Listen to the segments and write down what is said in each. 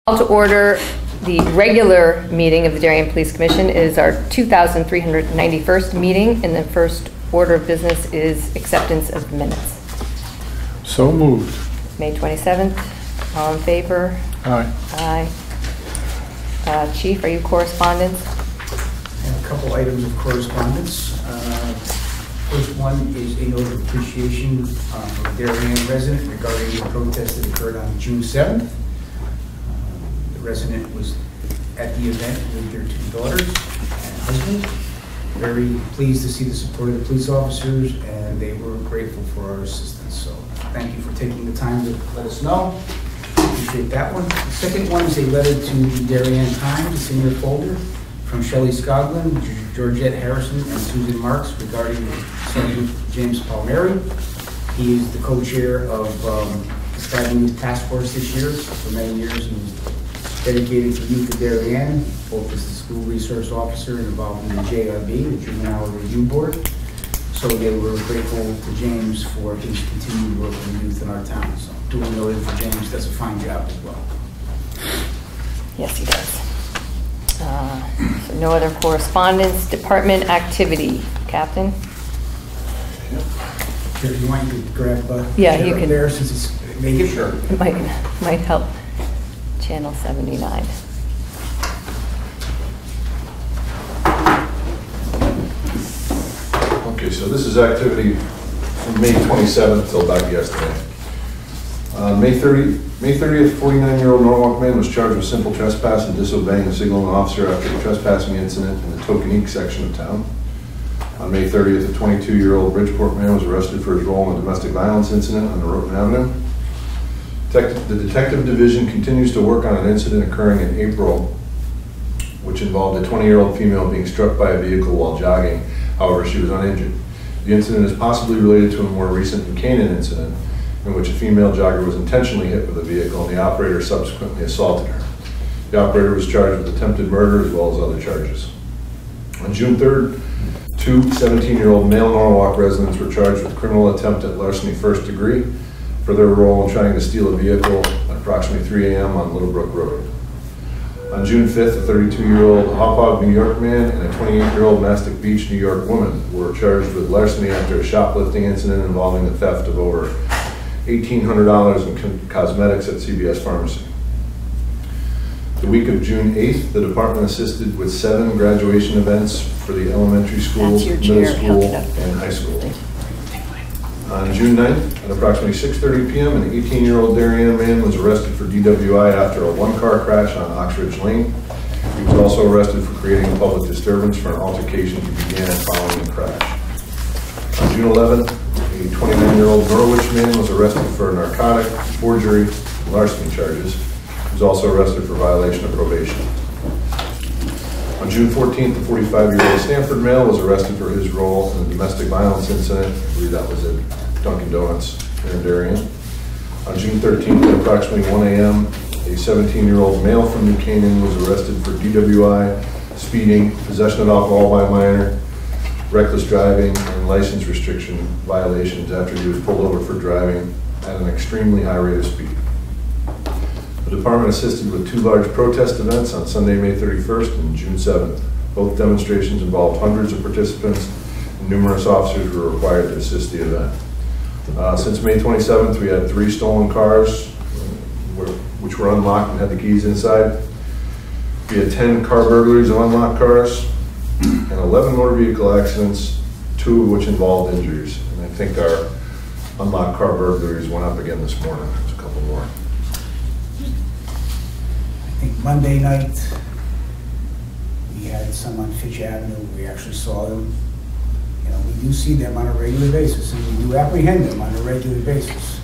Call to order the regular meeting of the Darien Police Commission. It is our 2,391st meeting, and the first order of business is acceptance of minutes. So moved. May 27th. All in favor? Aye. Aye. Chief, are you correspondence? A couple items of correspondence. First one is a note of appreciation from a Darien resident regarding the protest that occurred on June 7th. The resident was at the event with their two daughters and husband. Very pleased to see the support of the police officers, and they were grateful for our assistance. So thank you for taking the time to let us know. Appreciate that one. The second one is a letter to the Darien Times. It's in your folder, from Shelley Scoglin, Georgette Harrison, and Susan Marks regarding Sergeant James Palmieri. He is the co-chair of the Skyway Youth Task Force this year. For many years, he was dedicated to youth of Darien, both as the school resource officer and involved in the JRB, the Juvenile Review Board. So they were grateful to James for his continued work with youth in our town. So duly noted for James, does a fine job as well. Yes, he does. So no other correspondence. Department activity, Captain. Yep. Here, if you want, you could grab yeah, you can there since it's make it sure. It might help. Channel 79. Okay, so this is activity from May 27th till back yesterday. May 30th, 49-year-old Norwalk man was charged with simple trespass and disobeying a signaling officer after a trespassing incident in the Tokenique section of town. On May 30th, a 22-year-old Bridgeport man was arrested for his role in a domestic violence incident on Norotan Avenue. The detective division continues to work on an incident occurring in April, which involved a 20-year-old female being struck by a vehicle while jogging. However, she was uninjured. The incident is possibly related to a more recent New Canaan incident, in which a female jogger was intentionally hit with a vehicle and the operator subsequently assaulted her. The operator was charged with attempted murder as well as other charges. On June 3rd, two 17-year-old male Norwalk residents were charged with criminal attempt at larceny first degree for their role in trying to steal a vehicle at approximately 3 a.m. on Little Brook Road. On June 5th, a 32-year-old Hauppauge, New York man and a 28-year-old Mastic Beach, New York woman were charged with larceny after a shoplifting incident involving the theft of over $1,800 in cosmetics at CVS Pharmacy. The week of June 8th, the department assisted with 7 graduation events for the elementary school, middle school, and high school. On June 9th, at approximately 6:30 p.m., an 18-year-old Darien man was arrested for DWI after a one-car crash on Oxridge Lane. He was also arrested for creating a public disturbance for an altercation he began following the crash. On June 11th, a 29-year-old Norwich man was arrested for narcotic, forgery, and larceny charges. He was also arrested for violation of probation. On June 14th, the 45-year-old Stanford male was arrested for his role in a domestic violence incident. I believe that was at Dunkin' Donuts here in Darien. On June 13th, at approximately 1 a.m., a 17-year-old male from New Canaan was arrested for DWI, speeding, possession of alcohol by a minor, reckless driving, and license restriction violations after he was pulled over for driving at an extremely high rate of speed. The department assisted with 2 large protest events on Sunday, May 31st and June 7th. Both demonstrations involved hundreds of participants, and numerous officers were required to assist the event. Since May 27th, we had 3 stolen cars, which were unlocked and had the keys inside. We had 10 car burglaries of unlocked cars, and 11 motor vehicle accidents, 2 of which involved injuries. And I think our unlocked car burglaries went up again this morning. There's a couple more. I think Monday night, we had some on Fitch Avenue. We actually saw them. You know, we do see them on a regular basis, and we do apprehend them on a regular basis.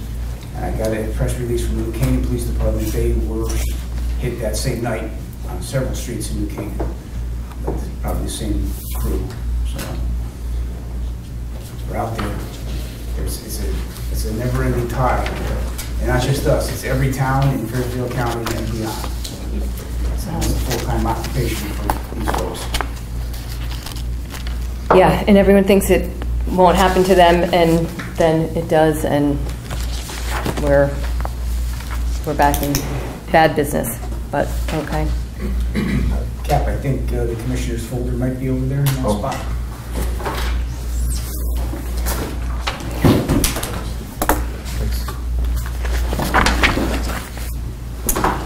And I got a press release from the New Canaan Police Department. They were hit that same night on several streets in New Canaan. But probably the same crew. So we're out there. It's a never-ending tide. And not just us, it's every town in Fairfield County and beyond. It's a full-time occupation for these folks. Yeah, and everyone thinks it won't happen to them, and then it does, and we're back in bad business. but, okay. Cap, I think the commissioner's folder might be over there in that Oh. spot.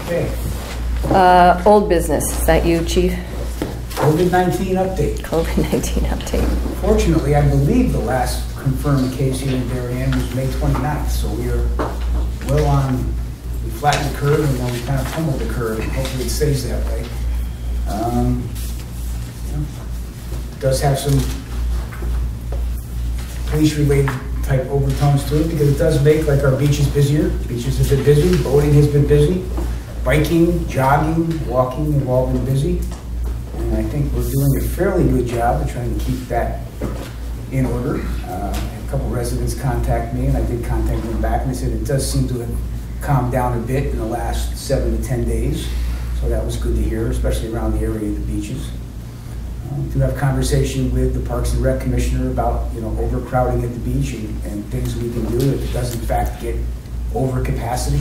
Okay, Old business, is that you, Chief? COVID-19 update. COVID-19 update. Fortunately, I believe the last confirmed case here in Darien was May 29th, so we are well on, we flattened the curve and then we kind of tumbled the curve, and hopefully it stays that way. You know, it does have some police-related type overtones to it, because it does make like our beaches busier. Beaches have been busy, boating has been busy, biking, jogging, walking have all been busy. And I think we're doing a fairly good job of trying to keep that in order. I had a couple residents contact me, and I did contact them back, and they said it does seem to have calmed down a bit in the last 7 to 10 days. So that was good to hear, especially around the area of the beaches. To have conversation with the Parks and Rec Commissioner about, you know, overcrowding at the beach and things we can do if it does in fact get over capacity.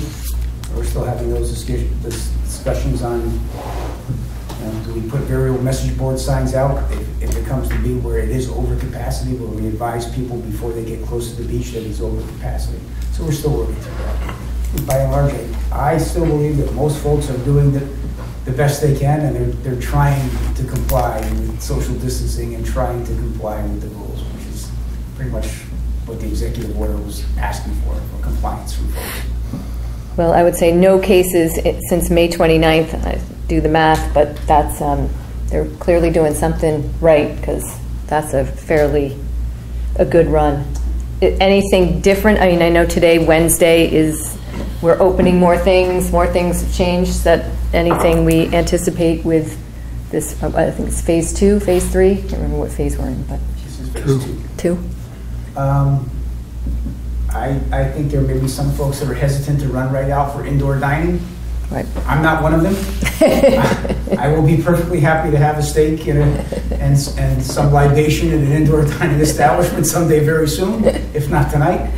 We're still having those discussions on, do we put variable message board signs out if it comes to be where it is over capacity, where we advise people before they get close to the beach that it's over capacity. So we're still working through that. By and large, I still believe that most folks are doing the best they can, and they're trying to comply with social distancing and trying to comply with the rules, which is pretty much what the executive order was asking for compliance from folks. Well, I would say no cases since May 29th. I do the math, but that's, they're clearly doing something right, because that's a good run. Anything different? I mean, I know today, Wednesday, we're opening more things have changed. Is that anything we anticipate with this, I think it's phase 2, phase 3? I can't remember what phase we're in, but. This is phase 2. 2? I think there may be some folks that are hesitant to run right out for indoor dining. Right. I'm not one of them. I will be perfectly happy to have a steak and some libation in an indoor dining establishment someday very soon, if not tonight.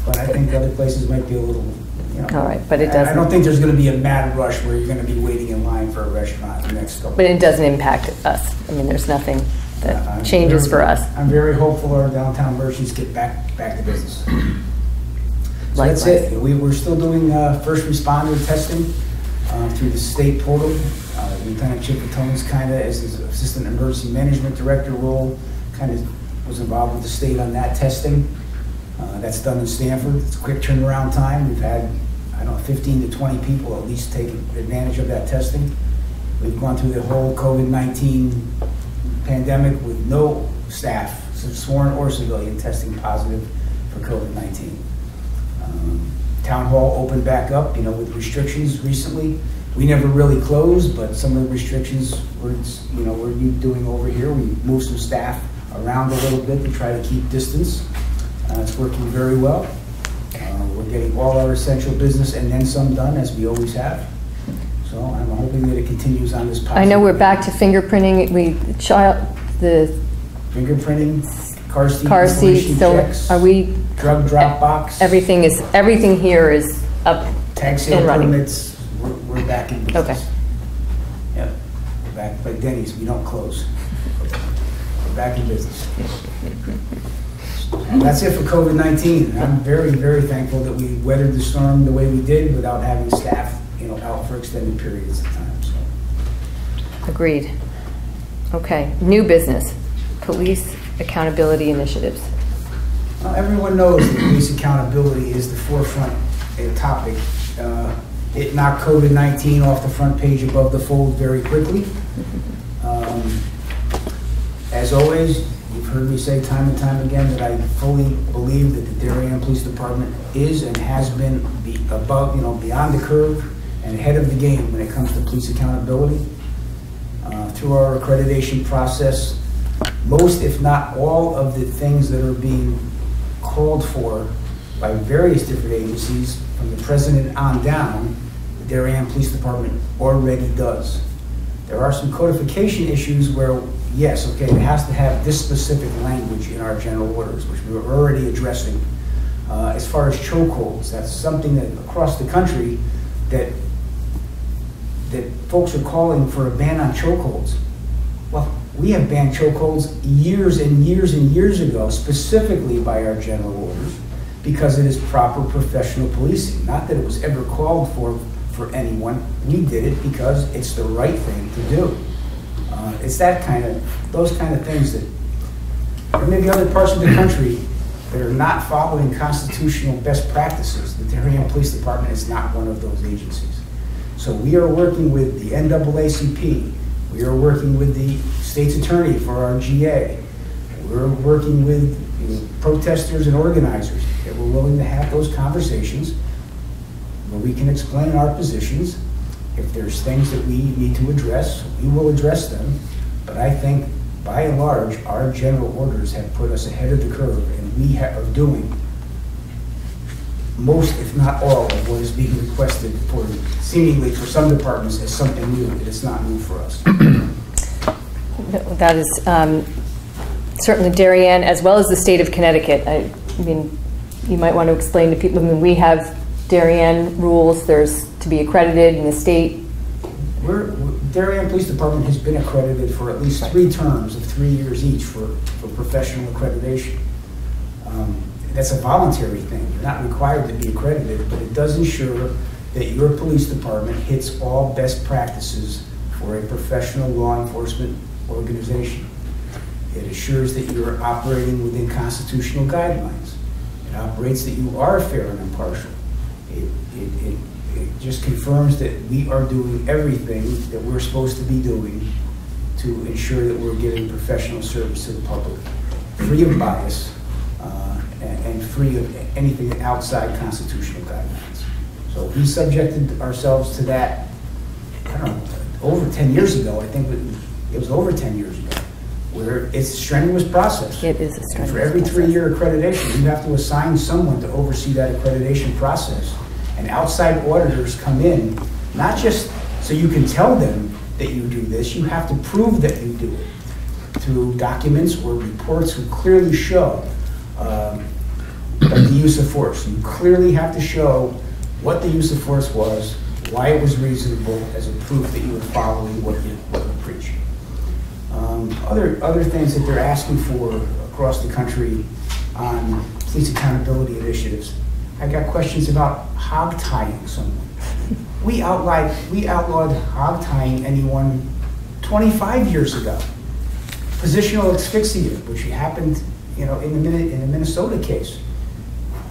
But I think other places might be a little, you know. All right, but it doesn't. I don't think there's going to be a mad rush where you're going to be waiting in line for a restaurant the next couple. But it doesn't impact us. I mean, there's nothing that changes for us. I'm very hopeful our downtown merchants get back to business. So that's it. We're still doing first responder testing through the state portal. Lieutenant Chip Catone's kind of, as his assistant emergency management director role, kind of was involved with the state on that testing. That's done in Stanford. It's a quick turnaround time. We've had, I don't know, 15 to 20 people at least take advantage of that testing. We've gone through the whole COVID-19 pandemic with no staff, sworn or civilian, testing positive for COVID-19. Town Hall opened back up, you know, with restrictions recently. We never really closed, but some of the restrictions we're doing over here. We moved some staff around a little bit to try to keep distance. It's working very well. We're getting all our essential business and then some done, as we always have. So I'm hoping that it continues on this positive. I know we're back to fingerprinting. The fingerprinting, car seat seat. So checks, are we? Drug drop box. Everything here is up Tag sale and running. permits. We're back in business. Okay. Yep. We're back. Like Denny's, we don't close. We're back in business. And that's it for COVID-19. I'm very, very thankful that we weathered the storm the way we did without having staff, you know, out for extended periods of time. So. Agreed. Okay. New business. Police accountability initiatives. Everyone knows that police accountability is the forefront topic. It knocked COVID-19 off the front page above the fold very quickly. As always, you've heard me say time and time again that I fully believe that the Darien Police Department is and has been above, you know, beyond the curve and ahead of the game when it comes to police accountability. Through our accreditation process, most, if not all, of the things that are being called for by various different agencies, from the president on down, the Darien Police Department already does. There are some codification issues where, yes, okay, it has to have this specific language in our general orders, which we were already addressing. As far as chokeholds, that's something that across the country that that folks are calling for a ban on chokeholds. Well, we have banned chokeholds years and years and years ago, specifically by our general orders, because it is proper professional policing. Not that it was ever called for anyone. We did it because it's the right thing to do. It's those kind of things that there may be other parts of the country that are not following constitutional best practices. The Darien Police Department is not one of those agencies. So we are working with the NAACP. We are working with the state's attorney for our GA. We're working with protesters and organizers that we're willing to have those conversations where we can explain our positions. If there's things that we need to address, we will address them. But I think, by and large, our general orders have put us ahead of the curve, and we are doing most, if not all, of what is being requested for, seemingly for some departments, as something new, that it's not new for us. That is certainly Darien, as well as the state of Connecticut. I mean, you might want to explain to people, I mean, we have Darien rules, there's to be accredited in the state. Darien Police Department has been accredited for at least 3 terms of 3 years each for professional accreditation. That's a voluntary thing. You're not required to be accredited, but it does ensure that your police department hits all best practices for a professional law enforcement organization. It assures that you're operating within constitutional guidelines. It operates that you are fair and impartial. It just confirms that we are doing everything that we're supposed to be doing to ensure that we're giving professional service to the public, free of bias and free of anything outside constitutional guidelines. So we subjected ourselves to that, I don't know, over 10 years ago. I think it was over 10 years ago, where it's a strenuous process. It is a strenuous process. For every 3-year accreditation, you have to assign someone to oversee that accreditation process. And outside auditors come in, not just so you can tell them that you do this, you have to prove that you do it through documents or reports who clearly show the use of force. You clearly have to show what the use of force was, why it was reasonable, as a proof that you were following what you preach. Other things that they're asking for across the country on police accountability initiatives. I got questions about hog tying someone. We outlawed hog tying anyone 25 years ago. Positional asphyxia, which happened, in the Minnesota case.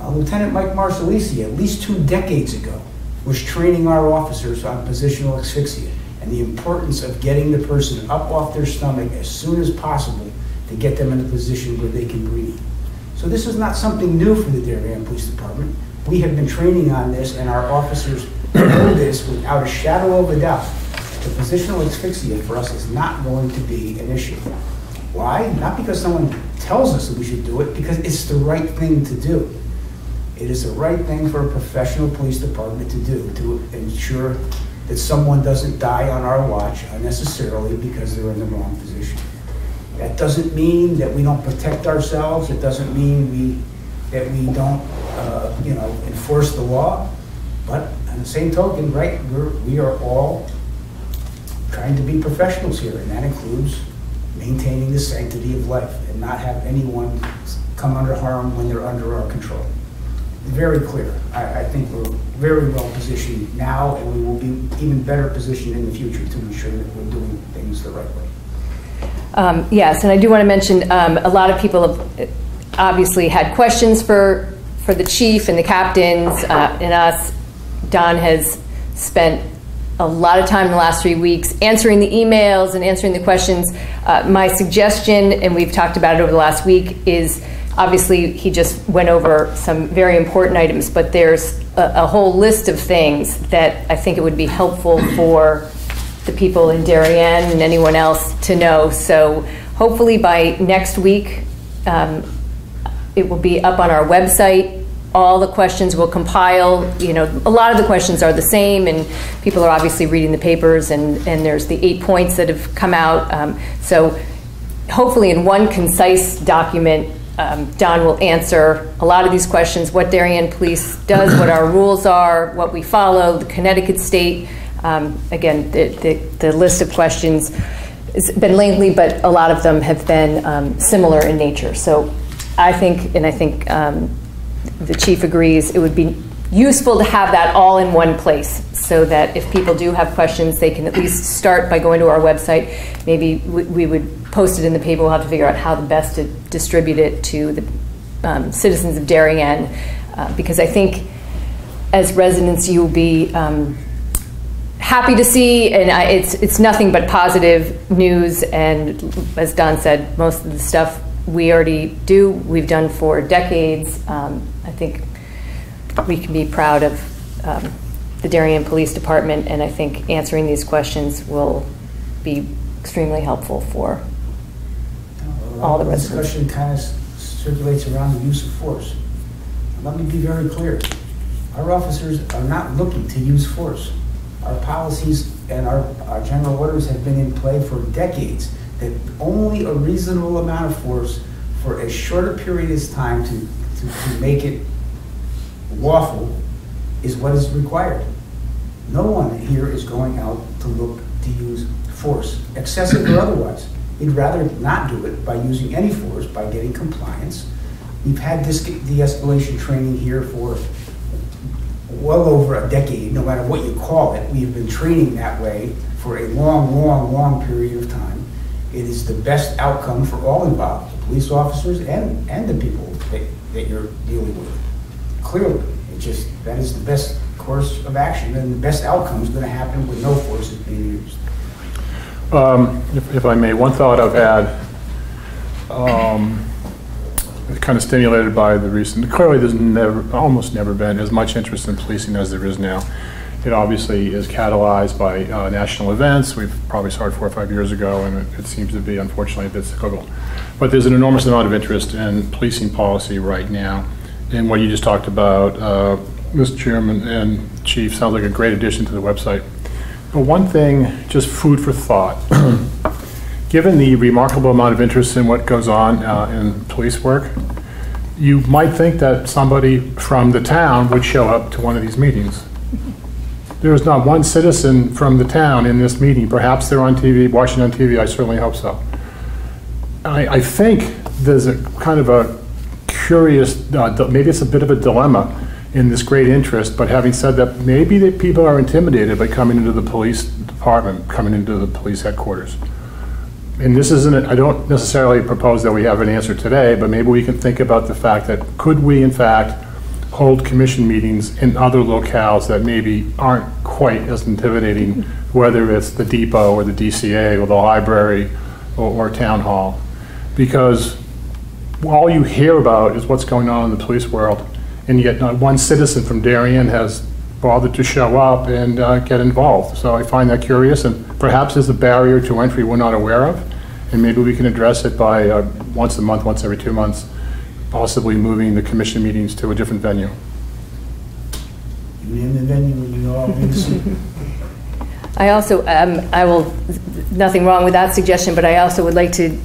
Lieutenant Mike Marsalisi, at least 2 decades ago, was training our officers on positional asphyxia and the importance of getting the person up off their stomach as soon as possible to get them in a position where they can breathe. So this is not something new for the Darien Police Department. We have been training on this, and our officers know this without a shadow of a doubt. The positional asphyxia for us is not going to be an issue. Why? Not because someone tells us that we should do it, because it's the right thing to do. It is the right thing for a professional police department to do, to ensure that someone doesn't die on our watch unnecessarily because they're in the wrong position. That doesn't mean that we don't protect ourselves. It doesn't mean that we don't, enforce the law. But on the same token, right, we are all trying to be professionals here, and that includes maintaining the sanctity of life and not have anyone come under harm when they're under our control. Very clear. I think we're very well positioned now, and we will be even better positioned in the future to ensure that we're doing things the right way. Yes, and I do want to mention a lot of people have obviously had questions for the chief and the captains and us. Don has spent a lot of time in the last 3 weeks answering the emails and answering the questions. My suggestion, and we've talked about it over the last week, is obviously he just went over some very important items, but there's a whole list of things that I think it would be helpful for the people in Darien and anyone else to know. So hopefully by next week, it will be up on our website. All the questions will compile. A lot of the questions are the same, and people are obviously reading the papers, and there's the 8 points that have come out. So hopefully in one concise document, Don will answer a lot of these questions, what Darien Police does, what our rules are, what we follow, the Connecticut state Again, the list of questions has been lengthy, but a lot of them have been similar in nature. So I think the chief agrees, it would be useful to have that all in one place so that if people do have questions, they can at least start by going to our website. Maybe we would post it in the paper. We'll have to figure out how the best to distribute it to the citizens of Darien, because I think as residents you'll be happy to see, and it's nothing but positive news. And as Don said, most of the stuff we already do, we've done for decades. I think we can be proud of the Darien Police Department, and I think answering these questions will be extremely helpful for all the residents. This discussion kind of circulates around the use of force. Let me be very clear. Our officers are not looking to use force. Our policies and our general orders have been in play for decades, that only a reasonable amount of force for as short a period as time to make it lawful is what is required. No one here is going out to look to use force, excessive or otherwise. We'd rather not do it by using any force, by getting compliance. We've had de-escalation training here for well over a decade, no matter what you call it. We've been training that way for a long period of time. It is the best outcome for all involved, the police officers and the people that you're dealing with. Clearly, that is the best course of action, and the best outcome is going to happen with no force is being used. If I may, one thought I've had, kind of stimulated by the recent, clearly there's almost never been as much interest in policing as there is now. It obviously is catalyzed by national events. We've probably started 4 or 5 years ago, and it seems to be, unfortunately, a bit cyclical. But there's an enormous amount of interest in policing policy right now. And what you just talked about, Mr. Chairman and Chief, sounds like a great addition to the website. But one thing, just food for thought. Given the remarkable amount of interest in what goes on in police work, you might think that somebody from the town would show up to one of these meetings. There is not one citizen from the town in this meeting. Perhaps they're on TV, watching on TV. I certainly hope so. I think there's a kind of a curious, maybe it's a bit of a dilemma in this great interest, but having said that, maybe that people are intimidated by coming into the police department, coming into the police headquarters. And this isn't, I don't necessarily propose that we have an answer today, but maybe we can think about the fact that could we in fact hold commission meetings in other locales that maybe aren't quite as intimidating, whether it's the depot or the DCA or the library or town hall. Because all you hear about is what's going on in the police world, and yet not one citizen from Darien has bothered to show up and get involved. So I find that curious, and perhaps there's a barrier to entry we're not aware of, and maybe we can address it by once a month, once every 2 months, possibly moving the commission meetings to a different venue. You name the venue when you all been. I also, nothing wrong with that suggestion, but I also would like to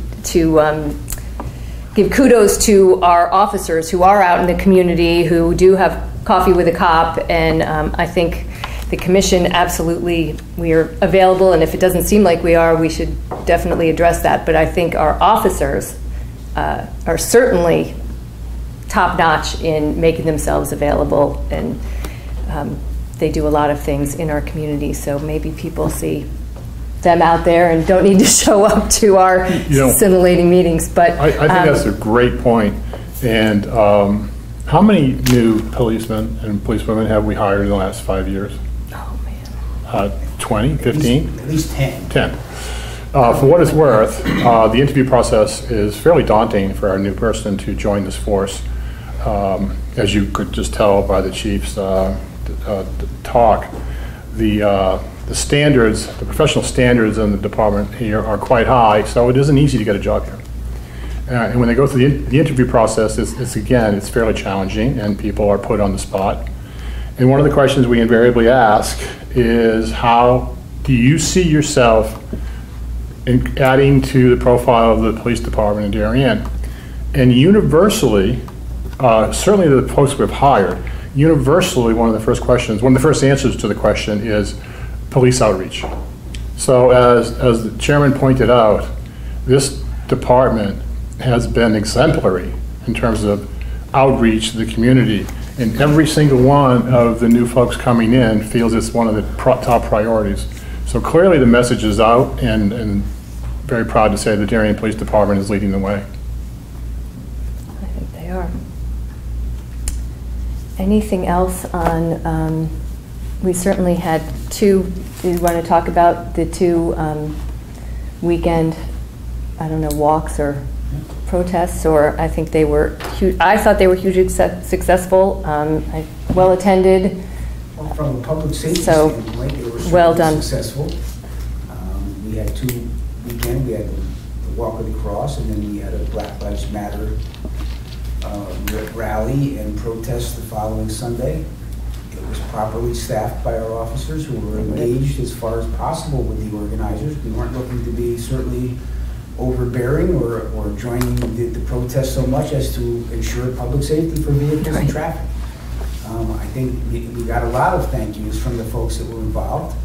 give kudos to our officers who are out in the community, who do have coffee with a cop, and I think the commission, absolutely, we are available, and if it doesn't seem like we are, we should definitely address that. But I think our officers are certainly top-notch in making themselves available, and they do a lot of things in our community, so maybe people see them out there and don't need to show up to our scintillating meetings. But I think that's a great point. And how many new policemen and policewomen have we hired in the last 5 years? Oh, man. 20, 15? At least 10. 10. For what it's worth, the interview process is fairly daunting for our new person to join this force. As you could just tell by the chief's talk, the standards, the professional standards in the department here are quite high, so it isn't easy to get a job here. And when they go through the interview process, it's fairly challenging, and people are put on the spot. And one of the questions we invariably ask is, how do you see yourself in adding to the profile of the police department in Darien? And universally, certainly the folks we've hired, universally one of the first answers to the question is, police outreach. So as the chairman pointed out, this department has been exemplary in terms of outreach to the community. And every single one of the new folks coming in feels it's one of the top priorities. So clearly the message is out, and very proud to say the Darien Police Department is leading the way. I think they are. Anything else on, we certainly had two, do you want to talk about the two weekend, I don't know, walks or protests? Or I think they were huge. I thought they were hugely successful, well attended. Well, from a public safety So, standpoint, they were well certainly done. successful. We had two weekends. We had the Walk of the Cross, and then we had a Black Lives Matter rally and protest the following Sunday. It was properly staffed by our officers who were engaged as far as possible with the organizers. We weren't looking to be certainly overbearing or joining the protest so much as to ensure public safety for vehicles and traffic. I think we got a lot of thank yous from the folks that were involved.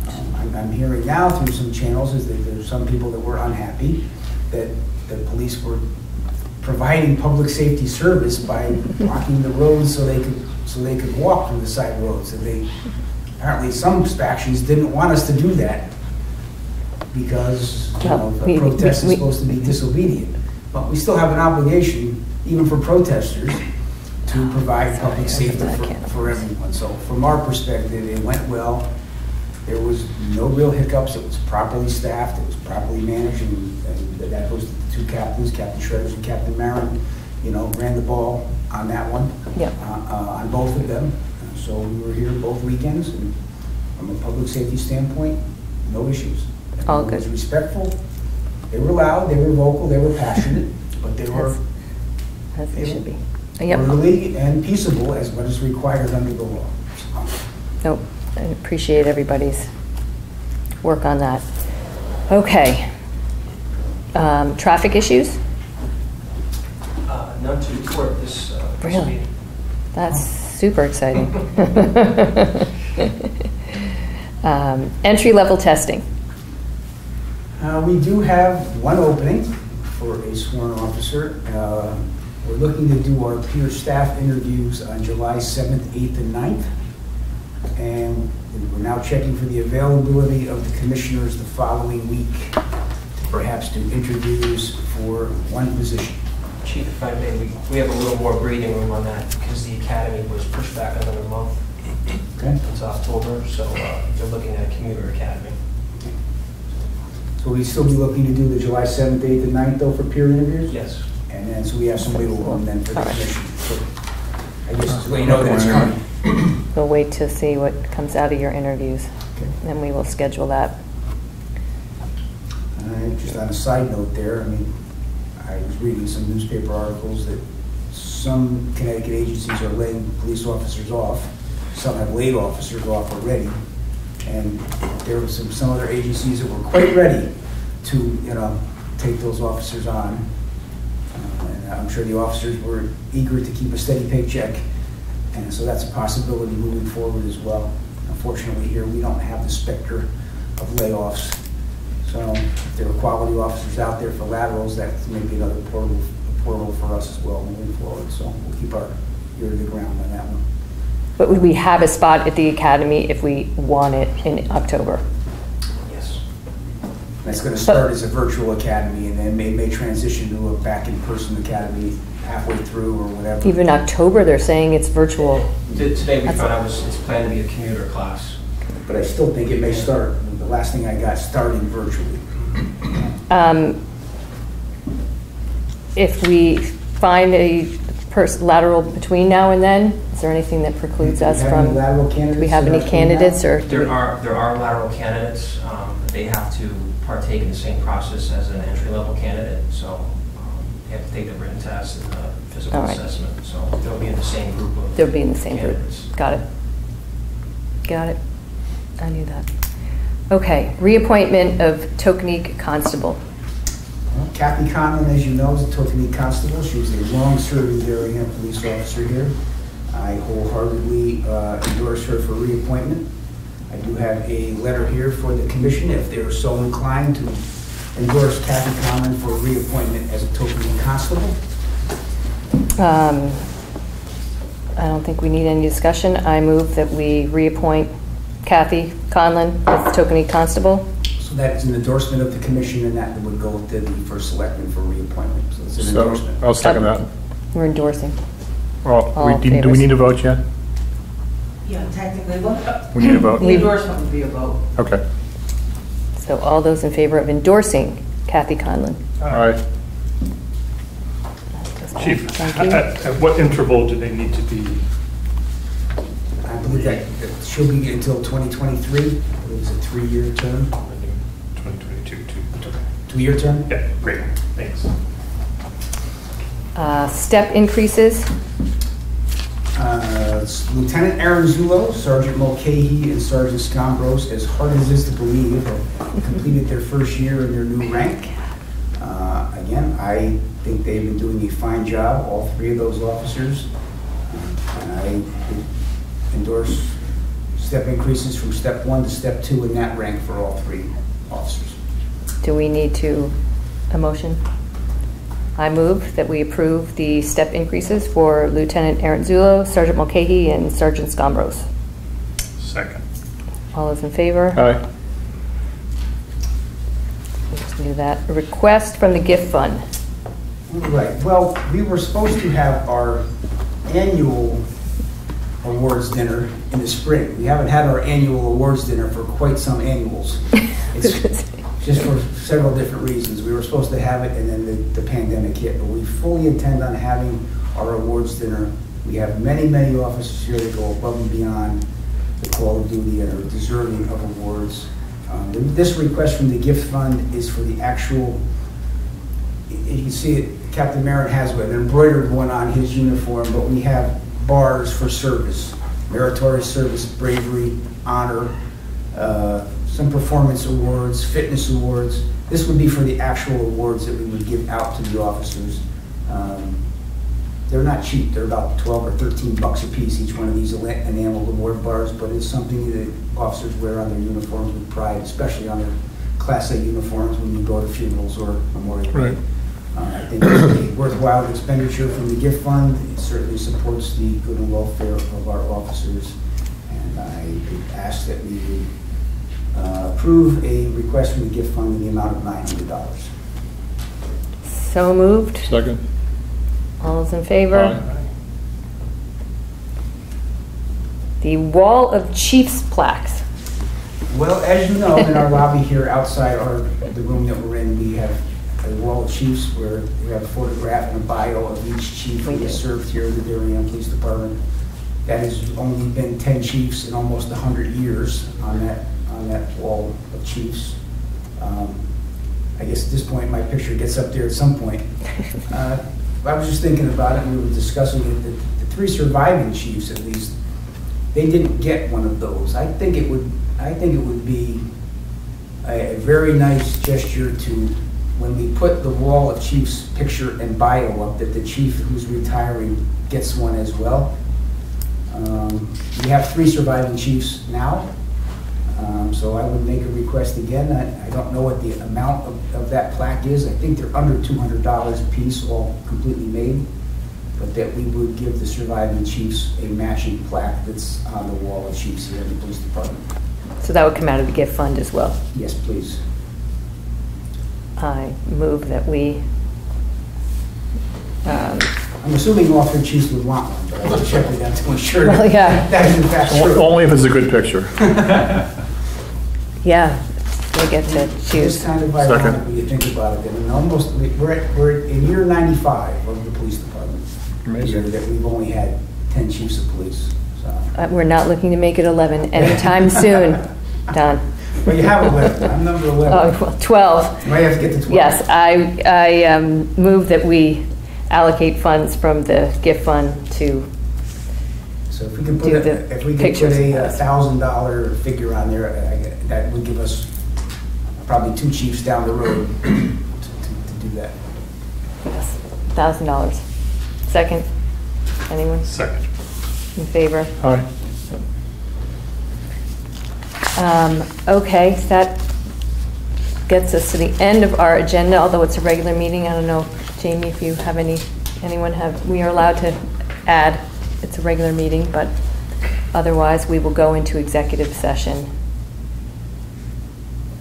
I'm hearing now through some channels is that there's some people that were unhappy that the police were providing public safety service by blocking the roads so they could walk through the side roads. And apparently some factions didn't want us to do that because a protest is supposed to be disobedient. But we still have an obligation, even for protesters, to provide public safety for everyone. So from our perspective, it went well. There was no real hiccups. It was properly staffed. It was properly managed, and that goes to the two captains, Captain Shredders and Captain Marin, ran the ball on that one, on both of them. So we were here both weekends, and from a public safety standpoint, no issues. All Everyone good. was respectful. They were loud, they were vocal, they were passionate, but they were As they should be. Yep. orderly and peaceable as what is required under the law. Nope. I appreciate everybody's work on that. Okay. Traffic issues? None to report this Really? meeting. That's super exciting. Entry-level testing. We do have one opening for a sworn officer. We're looking to do our peer staff interviews on July 7th, 8th, and 9th. And we're now checking for the availability of the commissioners the following week, perhaps do interviews for one position. Chief, if I may, we have a little more breathing room on that because the academy was pushed back another month. Okay? It's October, so they're looking at a commuter academy. So we'd still be looking to do the July 7th, 8th, and 9th though for peer interviews? Yes. And then, so we have some wiggle room then for the All right. commission. So I guess just let you know that it's coming. We'll wait to see what comes out of your interviews, Okay. and we will schedule that. Just on a side note there, I was reading some newspaper articles that some Connecticut agencies are laying police officers off. Some have laid officers off already. And there were some other agencies that were quite ready to, take those officers on. And I'm sure the officers were eager to keep a steady paycheck. And so that's a possibility moving forward as well. Unfortunately, here we don't have the specter of layoffs. So if there are quality officers out there for laterals, that's maybe another portal for us as well moving forward. So we'll keep our ear to the ground on that one. But would we have a spot at the academy if we want it in October? Yes. That's going to start as a virtual academy and then may transition to a back-in-person academy halfway through or whatever. Even October, they're saying it's virtual. Today we That's found out it's planned to be a commuter class. But I still think it may start. The last thing I got starting virtually. If we find a lateral between now and then, is there anything that precludes us Do we have any from? lateral candidates Do we have that any are coming out? candidates or? do There we- are lateral candidates, but they have to partake in the same process as an entry-level candidate. So they have to take the written test and the physical All right. assessment. So they'll be in the same group of They'll be in the same group. candidates. Got it. Got it. I knew that. Okay, reappointment of Tokenique Constable. Well, Kathy Conlon, as you know, is a Tokenique Constable. She was a long-serving Darien police officer here. I wholeheartedly endorse her for reappointment. I do have a letter here for the commission, if they're so inclined, to endorse Kathy Conlon for reappointment as a token constable. I don't think we need any discussion. I move that we reappoint Kathy Conlon as token constable. So that is an endorsement of the commission, and that would go to the first selectman for reappointment. So it's an So, endorsement. I'll second that. We're endorsing. Well, All in do we favors? need to vote yet? Yeah, technically, well, We need to vote? the endorsement would be a vote. Okay. So all those in favor of endorsing Kathy Conlon? All right. Chief, Thank you. at what interval do they need to be? I believe that she'll be until 2023. It was a 3-year term, 2022, 2-year term. Yeah, great, thanks. Step increases. Lieutenant Aaron Zullo, Sergeant Mulcahy, and Sergeant Scombros, as hard as it is to believe, have completed their first year in their new rank. Again, I think they've been doing a fine job, all 3 of those officers. And I would endorse step increases from step 1 to step 2 in that rank for all 3 officers. Do we need a motion? I move that we approve the step increases for Lieutenant Aaron Zullo, Sergeant Mulcahy, and Sergeant Scombros. Second. All those in favor? Aye. We just do that. A request from the gift fund. Right, well, we were supposed to have our annual awards dinner in the spring. We haven't had our annual awards dinner for quite some annuals. It's just for several different reasons. We were supposed to have it, and then the pandemic hit, but we fully intend on having our awards dinner. We have many, many officers here that go above and beyond the call of duty and are deserving of awards. This request from the gift fund is for the actual, you can see it, Captain Merritt has an embroidered one on his uniform, but we have bars for service, meritorious service, bravery, honor, some performance awards, fitness awards. This would be for the actual awards that we would give out to the officers. They're not cheap. They're about 12 or 13 bucks a piece, each one of these enameled award bars, but it's something that officers wear on their uniforms with pride, especially on their Class A uniforms when you go to funerals or memorial. Right. I think it's a worthwhile expenditure from the gift fund. It certainly supports the good and welfare of our officers. And I would ask that we would approve a request from the gift fund in the amount of $900. So moved. Second. All those in favor? Aye. The Wall of Chiefs plaques. Well, as you know, in our lobby here outside the room that we're in, we have a wall of chiefs where we have a photograph and a bio of each chief who has served here at the Darien Police Department. That has only been 10 chiefs in almost 100 years on that wall of chiefs. I guess at this point, my picture gets up there at some point. I was just thinking about it, and we were discussing it, that the 3 surviving chiefs, at least, they didn't get one of those. I think it would be a very nice gesture to, when we put the wall of chiefs picture and bio up, that the chief who's retiring gets one as well. We have 3 surviving chiefs now, so I would make a request again. I don't know what the amount of that plaque is. I think they're under $200 a piece, all completely made, but that we would give the surviving chiefs a matching plaque that's on the wall of chiefs here in the police department. So that would come out of the gift fund as well. Yes, please. I move that we, I'm assuming all 3 chiefs would want one, but I will check with them to ensure Well, yeah. that is in fact true. Only if it's a good picture. yeah, we get to It's choose. kind of ironic when you think about it, and almost, we're in year 95 of the police department. Amazing. Year that we've only had 10 chiefs of police, so. We're not looking to make it 11 anytime soon, Don. Well, you have 11, I'm number 11. Oh, well, 12. You might have to get to 12. Yes, I move that we allocate funds from the gift fund to, So if we can put do a the pictures. $1,000 figure on there, that would give us probably 2 chiefs down the road to do that. yes, $1,000. Second? Anyone Second. in favor? Aye. Okay, so that gets us to the end of our agenda, although it's a regular meeting. I don't know, Jamie, if you have we are allowed to add, it's a regular meeting, but otherwise we will go into executive session.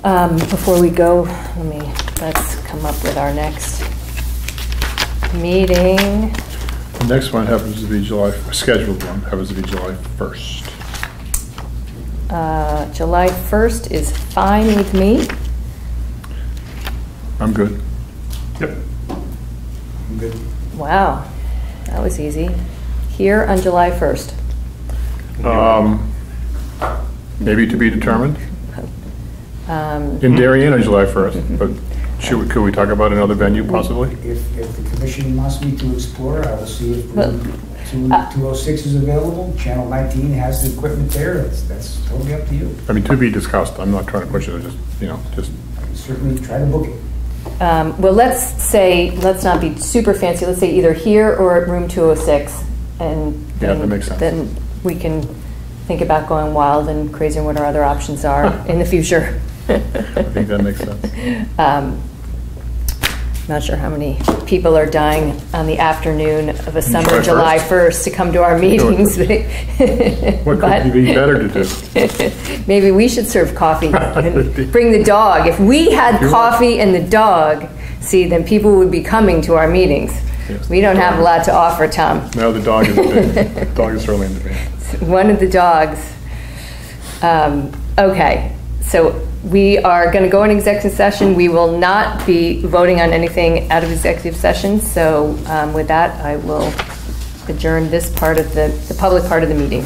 Before we go, let's come up with our next meeting. The next one happens to be scheduled one happens to be July 1st. July 1st is fine with me. I'm good. Yep. I'm good. Wow, that was easy. Here on July 1st. Maybe to be determined. In Darien on July 1st, but could we talk about another venue possibly? If the commission wants me to explore, I will see if Well, room 206 is available. Channel 19 has the equipment there. That's totally up to you. I mean, to be discussed. I'm not trying to push it, just. Certainly try to book it. Well, let's not be super fancy. Let's say either here or at room 206. And Yeah, that makes sense. Then we can think about going wild and crazy and what our other options are in the future. I think that makes sense. Not sure how many people are dying on the afternoon of a summer July July 1st to come to our meetings. What could be better to do? Maybe we should serve coffee and bring the dog. If we had coffee and the dog, then people would be coming to our meetings. Yes. We don't have a lot to offer, Tom. No, the dog is the dog is certainly in demand. One of the dogs. Okay, so we are going to go in executive session. We will not be voting on anything out of executive session. So with that, I will adjourn this part of the public part of the meeting.